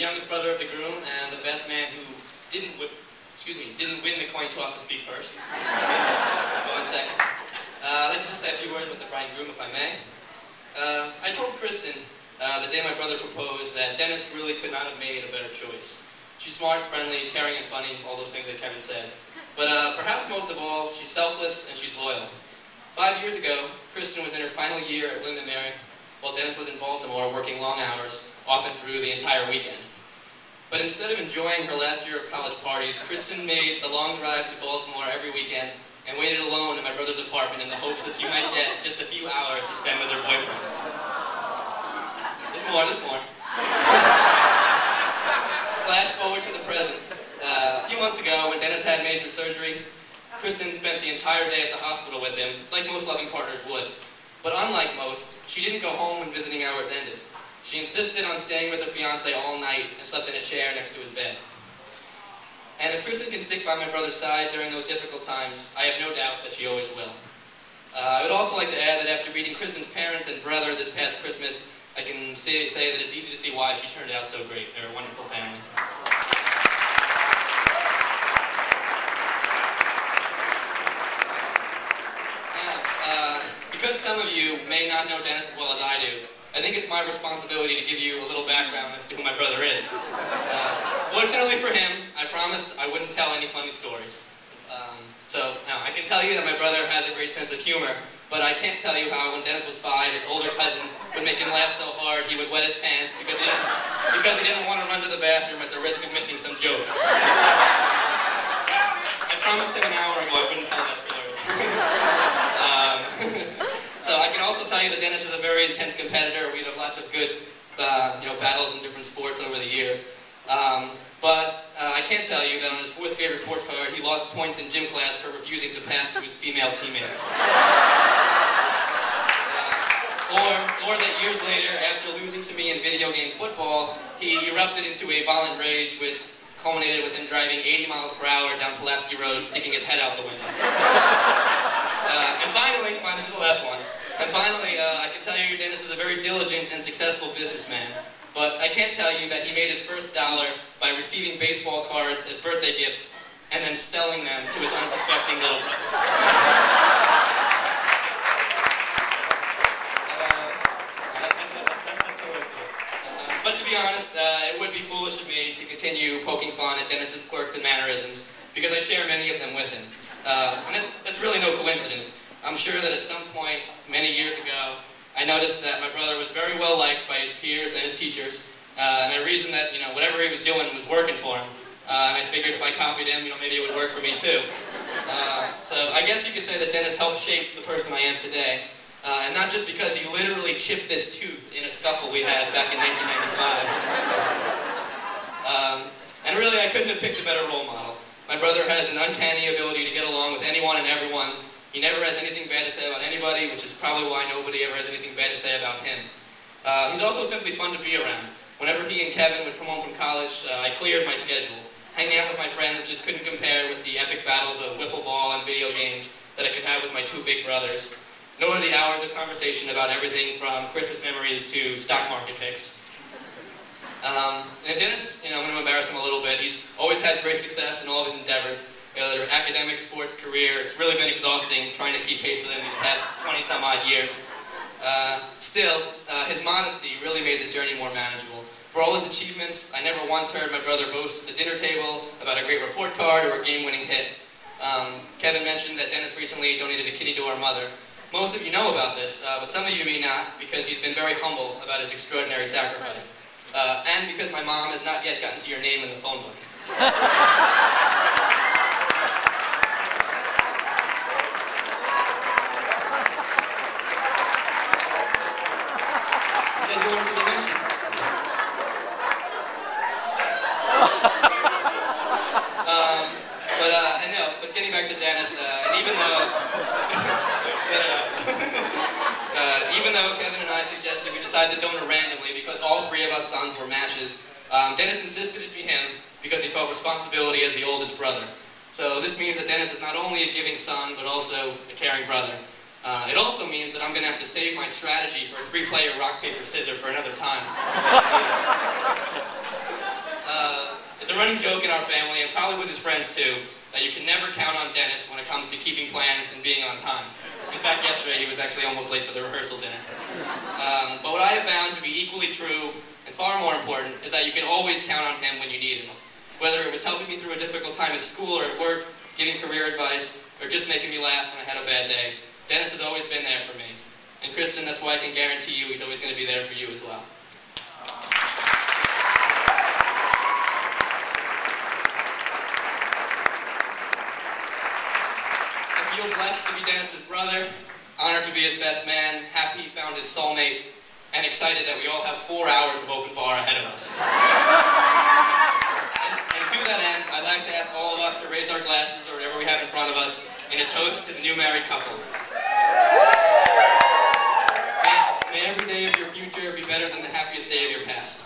youngest brother of the groom and the best man who didn't win the coin toss to speak first. Go on second. Let's just say a few words with the bride and groom, if I may. I told Kristen the day my brother proposed that Dennis really could not have made a better choice. She's smart, friendly, caring, and funny, all those things that Kevin said. But perhaps most of all, she's selfless and she's loyal. 5 years ago, Kristen was in her final year at William & Mary, while Dennis was in Baltimore working long hours, often through the entire weekend. But instead of enjoying her last year of college parties, Kristen made the long drive to Baltimore every weekend and waited alone in my brother's apartment in the hopes that she might get just a few hours to spend with her boyfriend. There's more. Flash forward to the present. A few months ago, when Dennis had major surgery, Kristen spent the entire day at the hospital with him, like most loving partners would. But unlike most, she didn't go home when visiting hours ended. She insisted on staying with her fiancé all night and slept in a chair next to his bed. And if Kristen can stick by my brother's side during those difficult times, I have no doubt that she always will. I would also like to add that after meeting Kristen's parents and brother this past Christmas, I can say that it's easy to see why she turned out so great. They're a wonderful family. Now, because some of you may not know Dennis as well as I do, I think it's my responsibility to give you a little background as to who my brother is. Fortunately for him, I promised I wouldn't tell any funny stories. So now I can tell you that my brother has a great sense of humor, but I can't tell you how when Dennis was 5, his older cousin would make him laugh so hard he would wet his pants because he didn't want to run to the bathroom at the risk of missing some jokes. I promised him an hour ago I wouldn't tell that story. So I can also tell you that Dennis is a very intense competitor. We have lots of good battles in different sports over the years. But I can tell you that on his 4th grade report card, he lost points in gym class for refusing to pass to his female teammates. Or that years later, after losing to me in video game football, he erupted into a violent rage which culminated with him driving 80 miles per hour down Pulaski Road, sticking his head out the window. And finally, this is the last one. And finally, I can tell you Dennis is a very diligent and successful businessman. But I can't tell you that he made his first dollar by receiving baseball cards as birthday gifts and then selling them to his unsuspecting little brother. But to be honest, it would be foolish of me to continue poking fun at Dennis's quirks and mannerisms because I share many of them with him. And that's really no coincidence. I'm sure that at some point, many years ago, I noticed that my brother was very well liked by his peers and his teachers, and I reasoned that whatever he was doing was working for him. And I figured if I copied him, maybe it would work for me too. So I guess you could say that Dennis helped shape the person I am today, and not just because he literally chipped this tooth in a scuffle we had back in 1995. And really, I couldn't have picked a better role model. My brother has an uncanny ability to get along with anyone and everyone. He never has anything bad to say about anybody, which is probably why nobody ever has anything bad to say about him. He's also simply fun to be around. Whenever he and Kevin would come home from college, I cleared my schedule. Hanging out with my friends just couldn't compare with the epic battles of wiffle ball and video games that I could have with my 2 big brothers, nor the hours of conversation about everything from Christmas memories to stock market picks. And Dennis, I'm going to embarrass him a little bit. He's always had great success in all of his endeavors. Whether academic, sports, career, it's really been exhausting trying to keep pace with him these past 20-some-odd years. Still, his modesty really made the journey more manageable. For all his achievements, I never once heard my brother boast at the dinner table about a great report card or a game-winning hit. Kevin mentioned that Dennis recently donated a kitty to our mother. Most of you know about this, but some of you may not, because he's been very humble about his extraordinary sacrifice. And because my mom has not yet gotten to your name in the phone book. But getting back to Dennis, and even though Kevin and I suggested we decide to donor randomly because all 3 of us sons were matches, Dennis insisted it be him because he felt responsibility as the oldest brother. So this means that Dennis is not only a giving son, but also a caring brother. It also means that I'm going to have to save my strategy for a 3-player rock, paper, scissors for another time. It's a running joke in our family, and probably with his friends too, that you can never count on Dennis when it comes to keeping plans and being on time. In fact, yesterday he was actually almost late for the rehearsal dinner. But what I have found to be equally true, and far more important, is that you can always count on him when you need him. Whether it was helping me through a difficult time at school or at work, giving career advice, or just making me laugh when I had a bad day, Dennis has always been there for me. And Kristen, that's why I can guarantee you he's always going to be there for you as well. I feel blessed to be Dennis's brother, honored to be his best man, happy he found his soulmate, and excited that we all have 4 hours of open bar ahead of us. And to that end, I'd like to ask all of us to raise our glasses or whatever we have in front of us in a toast to the new married couple. May every day of your future be better than the happiest day of your past.